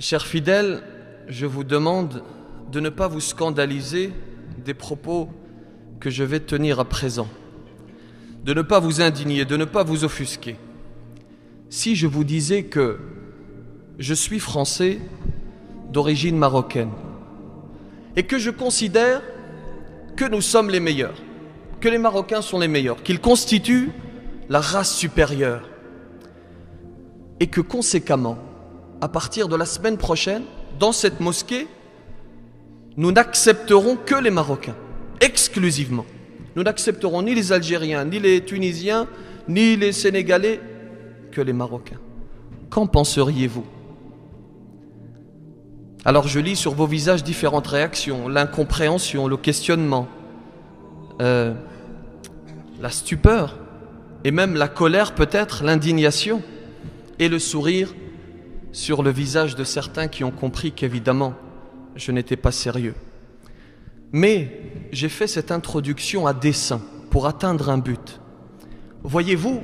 Chers fidèles, je vous demande de ne pas vous scandaliser des propos que je vais tenir à présent, de ne pas vous indigner, de ne pas vous offusquer. Si je vous disais que je suis français d'origine marocaine et que je considère que nous sommes les meilleurs, que les Marocains sont les meilleurs, qu'ils constituent la race supérieure et que conséquemment, à partir de la semaine prochaine, dans cette mosquée, nous n'accepterons que les Marocains, exclusivement. Nous n'accepterons ni les Algériens, ni les Tunisiens, ni les Sénégalais, que les Marocains. Qu'en penseriez-vous? Alors je lis sur vos visages différentes réactions, l'incompréhension, le questionnement, la stupeur, et même la colère peut-être, l'indignation, et le sourire sur le visage de certains qui ont compris qu'évidemment, je n'étais pas sérieux. Mais j'ai fait cette introduction à dessein, pour atteindre un but. Voyez-vous,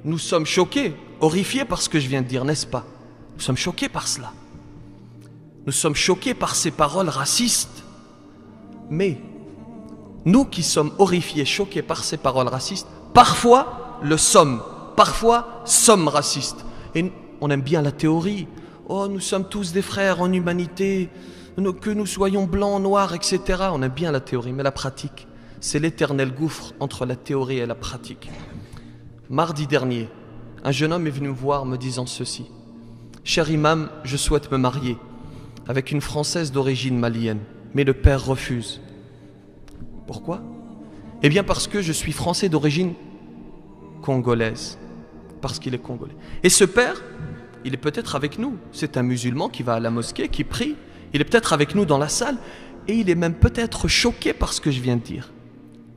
nous sommes choqués, horrifiés par ce que je viens de dire, n'est-ce pas? Nous sommes choqués par cela. Nous sommes choqués par ces paroles racistes. Mais nous qui sommes horrifiés, choqués par ces paroles racistes, parfois le sommes, parfois sommes racistes. Et on aime bien la théorie. Oh, nous sommes tous des frères en humanité, que nous soyons blancs, noirs, etc. On aime bien la théorie, mais la pratique, c'est l'éternel gouffre entre la théorie et la pratique. Mardi dernier, un jeune homme est venu me voir me disant ceci. Cher imam, je souhaite me marier avec une Française d'origine malienne, mais le père refuse. Pourquoi? Eh bien parce que je suis français d'origine congolaise, parce qu'il est congolais. Et ce père, il est peut-être avec nous, c'est un musulman qui va à la mosquée, qui prie, il est peut-être avec nous dans la salle, et il est même peut-être choqué par ce que je viens de dire.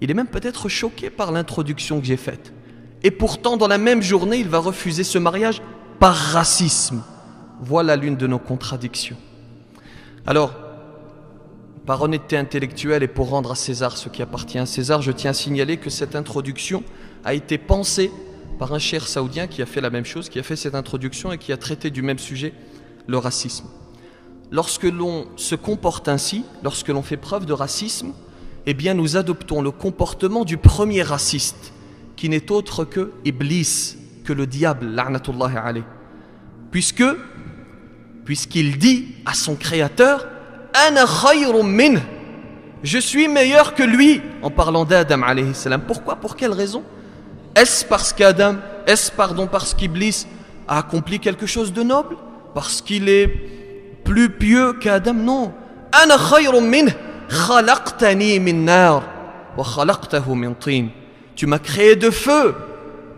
Il est même peut-être choqué par l'introduction que j'ai faite. Et pourtant, dans la même journée, il va refuser ce mariage par racisme. Voilà l'une de nos contradictions. Alors, par honnêteté intellectuelle et pour rendre à César ce qui appartient à César, je tiens à signaler que cette introduction a été pensée par un cheikh saoudien qui a fait la même chose, qui a fait cette introduction et qui a traité du même sujet, le racisme. Lorsque l'on se comporte ainsi, lorsque l'on fait preuve de racisme, eh bien nous adoptons le comportement du premier raciste, qui n'est autre que Iblis, que le diable, la'natullahi alayh. Puisqu'il dit à son créateur « Ana khayrun minh » je suis meilleur que lui, en parlant d'Adam alayhi salam. Pourquoi? Pour quelle raison? Est-ce parce parce qu'Iblis a accompli quelque chose de noble? Parce qu'il est plus pieux qu'Adam? Non. « Ana khayrun minh khalaqtani min nar wa khalaqtahu min tin » Tu m'as créé de feu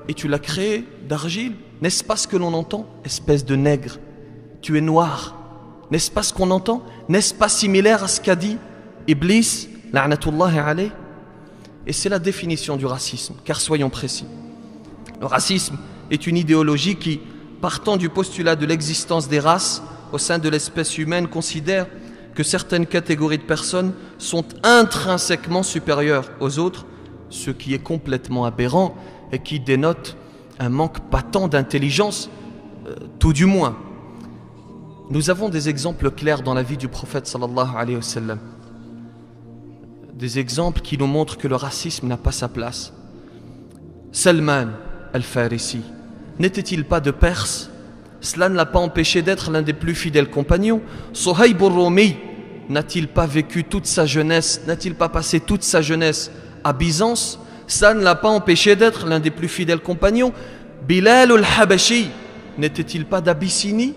et tu l'as créé d'argile. N'est-ce pas ce que l'on entend? Espèce de nègre, tu es noir. N'est-ce pas ce qu'on entend? N'est-ce pas similaire à ce qu'a dit Iblis, la'natullahi alayh? Et c'est la définition du racisme, car soyons précis. Le racisme est une idéologie qui, partant du postulat de l'existence des races au sein de l'espèce humaine, considère que certaines catégories de personnes sont intrinsèquement supérieures aux autres, ce qui est complètement aberrant et qui dénote un manque patent d'intelligence, tout du moins. Nous avons des exemples clairs dans la vie du prophète sallallahu alayhi wa sallam. Des exemples qui nous montrent que le racisme n'a pas sa place. Salman al-Farisi n'était-il pas de Perse? Cela ne l'a pas empêché d'être l'un des plus fidèles compagnons. Suhayb al-Rumi n'a-t-il pas vécu toute sa jeunesse, n'a-t-il pas passé toute sa jeunesse à Byzance? Ça ne l'a pas empêché d'être l'un des plus fidèles compagnons. Bilal al-Habashi n'était-il pas d'Abyssinie?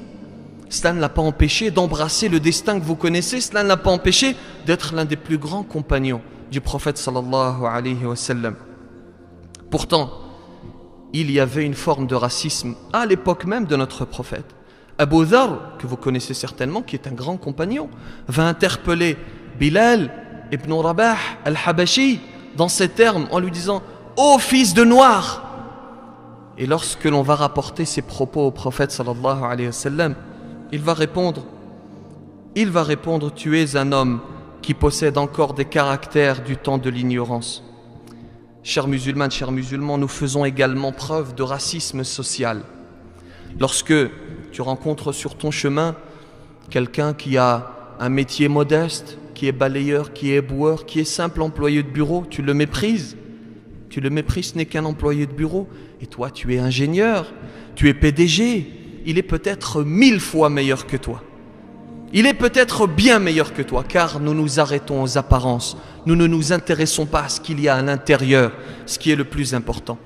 Cela ne l'a pas empêché d'embrasser le destin que vous connaissez. Cela ne l'a pas empêché d'être l'un des plus grands compagnons du prophète sallallahu alayhi wa sallam. Pourtant, il y avait une forme de racisme à l'époque même de notre prophète. Abu Dharr, que vous connaissez certainement, qui est un grand compagnon, va interpeller Bilal ibn Rabah al-Habashi dans ces termes en lui disant « Ô fils de noir !» Et lorsque l'on va rapporter ces propos au prophète sallallahu alayhi wa sallam, il va répondre « Tu es un homme qui possède encore des caractères du temps de l'ignorance. » Chers musulmanes, chers musulmans, nous faisons également preuve de racisme social. Lorsque tu rencontres sur ton chemin quelqu'un qui a un métier modeste, qui est balayeur, qui est éboueur, qui est simple employé de bureau, tu le méprises. Tu le méprises, ce n'est qu'un employé de bureau. Et toi, tu es ingénieur, tu es PDG. Il est peut-être 1000 fois meilleur que toi. Il est peut-être bien meilleur que toi, car nous nous arrêtons aux apparences. Nous ne nous intéressons pas à ce qu'il y a à l'intérieur, ce qui est le plus important.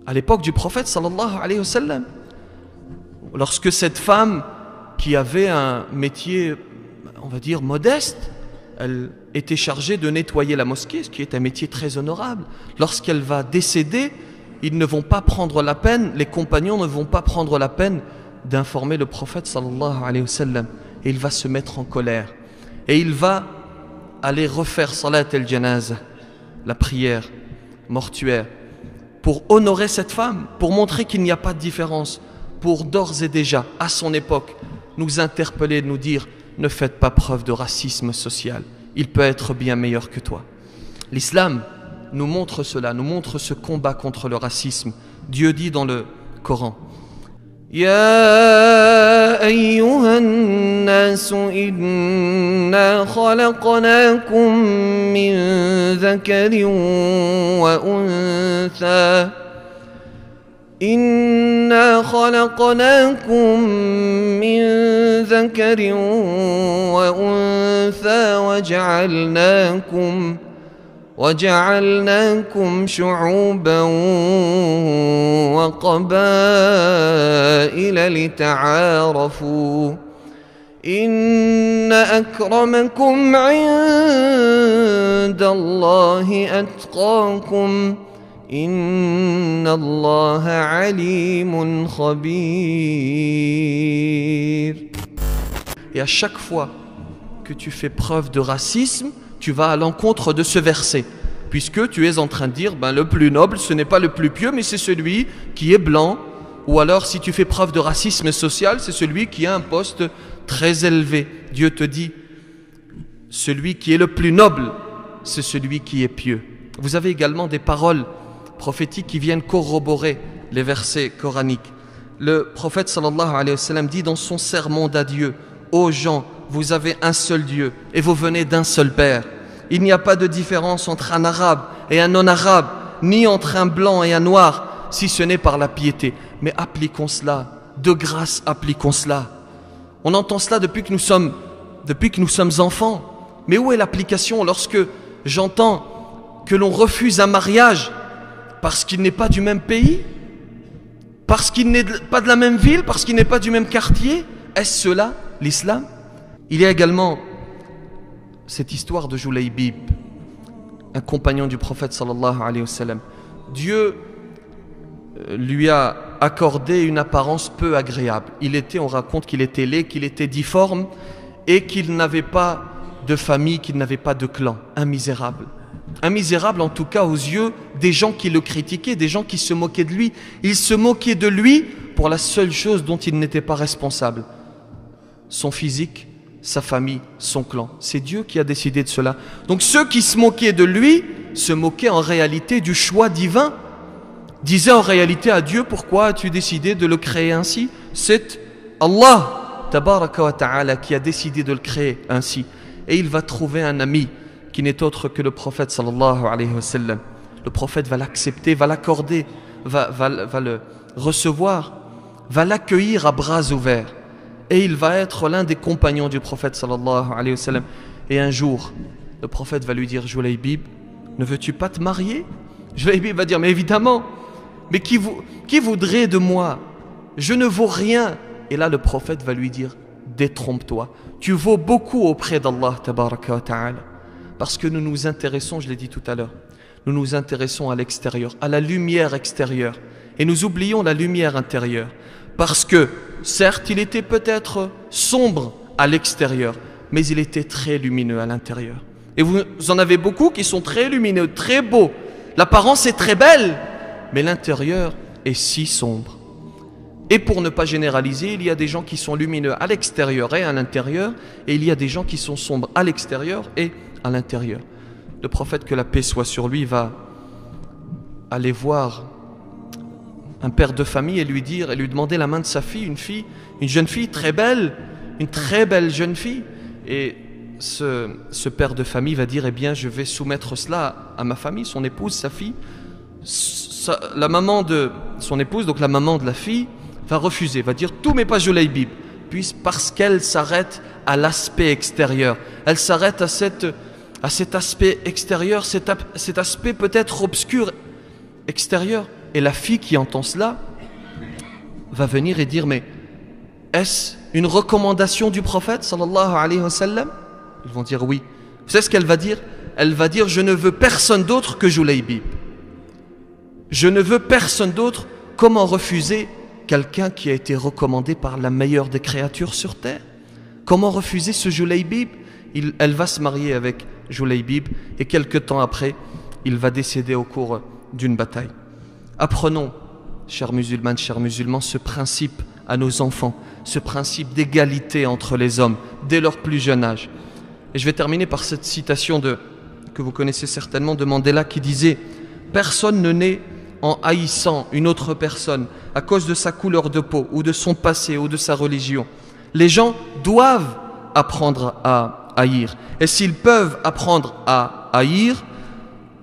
À l'époque du prophète sallallahu alayhi wa sallam, lorsque cette femme qui avait un métier, on va dire, modeste, elle était chargée de nettoyer la mosquée, ce qui est un métier très honorable. Lorsqu'elle va décéder, ils ne vont pas prendre la peine, les compagnons ne vont pas prendre la peine d'informer le prophète sallallahu alayhi wa sallam. Et il va se mettre en colère. Et il va aller refaire salat al-janaza, la prière mortuaire, pour honorer cette femme, pour montrer qu'il n'y a pas de différence, pour d'ores et déjà, à son époque, nous interpeller, nous dire « Ne faites pas preuve de racisme social, il peut être bien meilleur que toi ». L'islam nous montre cela, nous montre ce combat contre le racisme. Dieu dit dans le Coran « Ya ayyuhan nasu inna khalaqnakum min dhakarin wa untha » إنا خلقناكم من ذكر وأنثى وجعلناكم شعوبا وقبائل لتعارفوا إن أكرمكم عند الله أتقاكم Inna Allah alimun khabir. Et à chaque fois que tu fais preuve de racisme, tu vas à l'encontre de ce verset, puisque tu es en train de dire le plus noble, ce n'est pas le plus pieux, mais c'est celui qui est blanc. Ou alors si tu fais preuve de racisme social, c'est celui qui a un poste très élevé. Dieu te dit, celui qui est le plus noble, c'est celui qui est pieux. Vous avez également des paroles prophétiques qui viennent corroborer les versets coraniques. Le prophète sallallahu alayhi wa sallam dit dans son sermon d'adieu: ô gens, vous avez un seul Dieu et vous venez d'un seul Père. Il n'y a pas de différence entre un arabe et un non-arabe, ni entre un blanc et un noir, si ce n'est par la piété. Mais appliquons cela, de grâce appliquons cela. On entend cela depuis que nous sommes enfants. Mais où est l'application lorsque j'entends que l'on refuse un mariage parce qu'il n'est pas du même pays, parce qu'il n'est pas de la même ville, parce qu'il n'est pas du même quartier? Est-ce cela l'islam? Il y a également cette histoire de Julaybib, un compagnon du prophète sallallahu alayhi wa sallam. Dieu lui a accordé une apparence peu agréable. On raconte qu'il était laid, qu'il était difforme et qu'il n'avait pas de famille, qu'il n'avait pas de clan. Un misérable. Un misérable en tout cas aux yeux des gens qui le critiquaient, des gens qui se moquaient de lui. Ils se moquaient de lui pour la seule chose dont il n'était pas responsable: son physique, sa famille, son clan. C'est Dieu qui a décidé de cela. Donc ceux qui se moquaient de lui se moquaient en réalité du choix divin, disaient en réalité à Dieu: pourquoi as-tu décidé de le créer ainsi? C'est Allah tabaraka wa ta'ala qui a décidé de le créer ainsi. Et il va trouver un ami qui n'est autre que le prophète sallallahu alayhi wa sallam. Le prophète va l'accepter, va l'accorder, va le recevoir, va l'accueillir à bras ouverts. Et il va être l'un des compagnons du prophète sallallahu alayhi wa sallam. Et un jour, le prophète va lui dire: Julaybib, ne veux-tu pas te marier? Julaybib va dire: mais évidemment, mais qui voudrait de moi? Je ne vaux rien. Et là le prophète va lui dire: détrompe-toi, tu vaux beaucoup auprès d'Allah tabaraka wa ta'ala. Parce que nous nous intéressons, je l'ai dit tout à l'heure, nous nous intéressons à l'extérieur, à la lumière extérieure, et nous oublions la lumière intérieure. Parce que, certes, il était peut-être sombre à l'extérieur, mais il était très lumineux à l'intérieur. Et vous en avez beaucoup qui sont très lumineux, très beaux. L'apparence est très belle, mais l'intérieur est si sombre. Et pour ne pas généraliser, il y a des gens qui sont lumineux à l'extérieur et à l'intérieur, et il y a des gens qui sont sombres à l'extérieur et à l'intérieur. Le prophète, que la paix soit sur lui, va aller voir un père de famille et lui demander la main de sa fille, une jeune fille très belle, une très belle jeune fille. Et ce père de famille va dire, eh bien, je vais soumettre cela à ma famille, son épouse, sa fille. La maman de son épouse, donc la maman de la fille, va refuser, va dire, tout mais pas Julaybib. Puis parce qu'elle s'arrête à l'aspect extérieur. Elle s'arrête à cet aspect extérieur, cet aspect peut-être obscur extérieur. Et la fille qui entend cela va venir et dire, mais est-ce une recommandation du prophète sallallahu alayhi wa sallam? Ils vont dire oui. Vous savez ce qu'elle va dire? Elle va dire, je ne veux personne d'autre que Julaybib. Je ne veux personne d'autre. Comment refuser quelqu'un qui a été recommandé par la meilleure des créatures sur terre? Comment refuser ce Julaybib? Elle va se marier avec Julaybib et quelque temps après, il va décéder au cours d'une bataille. Apprenons, chers musulmanes, chers musulmans, ce principe à nos enfants, ce principe d'égalité entre les hommes dès leur plus jeune âge. Et je vais terminer par cette citation que vous connaissez certainement de Mandela qui disait « Personne ne naît en haïssant une autre personne à cause de sa couleur de peau ou de son passé ou de sa religion. Les gens doivent apprendre à haïr. Et s'ils peuvent apprendre à haïr,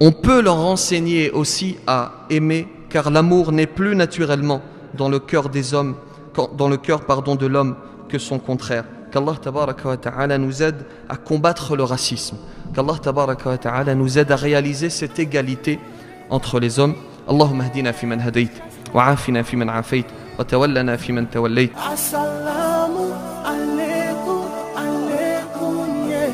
on peut leur enseigner aussi à aimer, car l'amour n'est plus naturellement dans le cœur des hommes, de l'homme que son contraire. Qu'Allah tabaraka wa ta'ala nous aide à combattre le racisme. Qu'Allah tabaraka wa ta'ala nous aide à réaliser cette égalité entre les hommes. Allahumma hdina fi man hadayt, wa afina fi man afayt, wa tawallana fi man tawallayt. Assalamu alaikum, alaikum, yeah.